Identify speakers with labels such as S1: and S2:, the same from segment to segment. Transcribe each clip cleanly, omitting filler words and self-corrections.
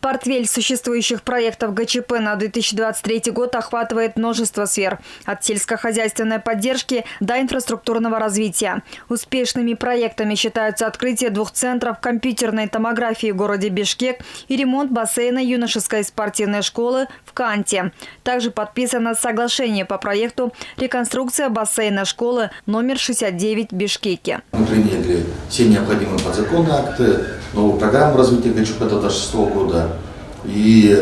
S1: Портфель существующих проектов ГЧП на 2023 год охватывает множество сфер – от сельскохозяйственной поддержки до инфраструктурного развития. Успешными проектами считаются открытие 2 центров компьютерной томографии в городе Бишкек и ремонт бассейна юношеской спортивной школы в Канте. Также подписано соглашение по проекту «Реконструкция бассейна школы номер 69 в Бишкеке».
S2: Мы приняли все необходимые подзаконные акты, новую программу развития ГЧП до 2026 года. И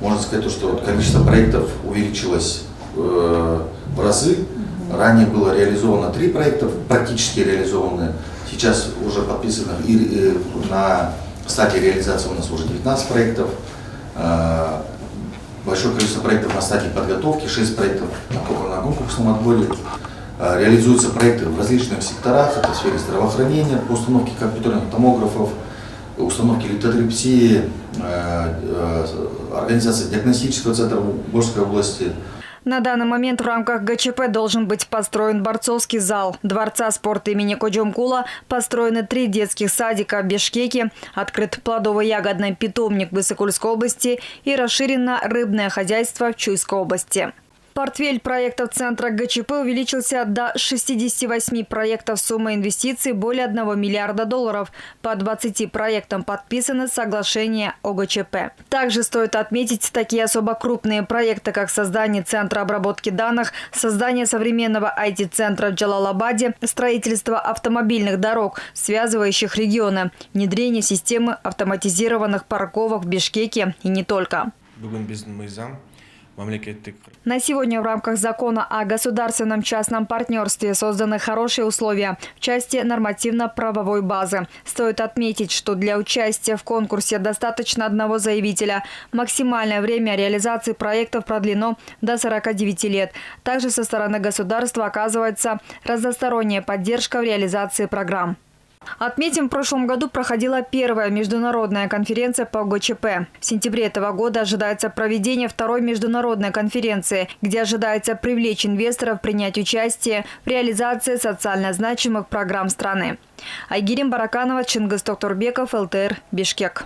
S2: можно сказать, что количество проектов увеличилось в разы. Ранее было реализовано 3 проекта, практически реализованы. Сейчас уже подписано и на стадии реализации у нас уже 19 проектов. Большое количество проектов на стадии подготовки, 6 проектов на конкурсном отборе. Реализуются проекты в различных секторах, это в сфере здравоохранения, по установке компьютерных томографов, установке литотрипсии, организация диагностического центра в Волжской области.
S1: На данный момент в рамках ГЧП должен быть построен борцовский зал Дворца спорта имени Коджомкула, построены 3 детских садика в Бишкеке, открыт плодово-ягодный питомник в Исыкульской области и расширено рыбное хозяйство в Чуйской области. Портфель проектов Центра ГЧП увеличился до 68 проектов с суммой инвестиций более $1 миллиарда. По 20 проектам подписаны соглашения о ГЧП. Также стоит отметить такие особо крупные проекты, как создание Центра обработки данных, создание современного IT-центра в Джалалабаде, строительство автомобильных дорог, связывающих регионы, внедрение системы автоматизированных парковок в Бишкеке и не только. На сегодня в рамках закона о государственном частном партнерстве созданы хорошие условия в части нормативно-правовой базы. Стоит отметить, что для участия в конкурсе достаточно одного заявителя. Максимальное время реализации проектов продлено до 49 лет. Также со стороны государства оказывается разносторонняя поддержка в реализации программ. Отметим, в прошлом году проходила первая международная конференция по ГЧП. В сентябре этого года ожидается проведение 2-й международной конференции, где ожидается привлечь инвесторов принять участие в реализации социально значимых программ страны. Айгерим Бараканова, Чингис Токтурбеков, ЛТР, Бишкек.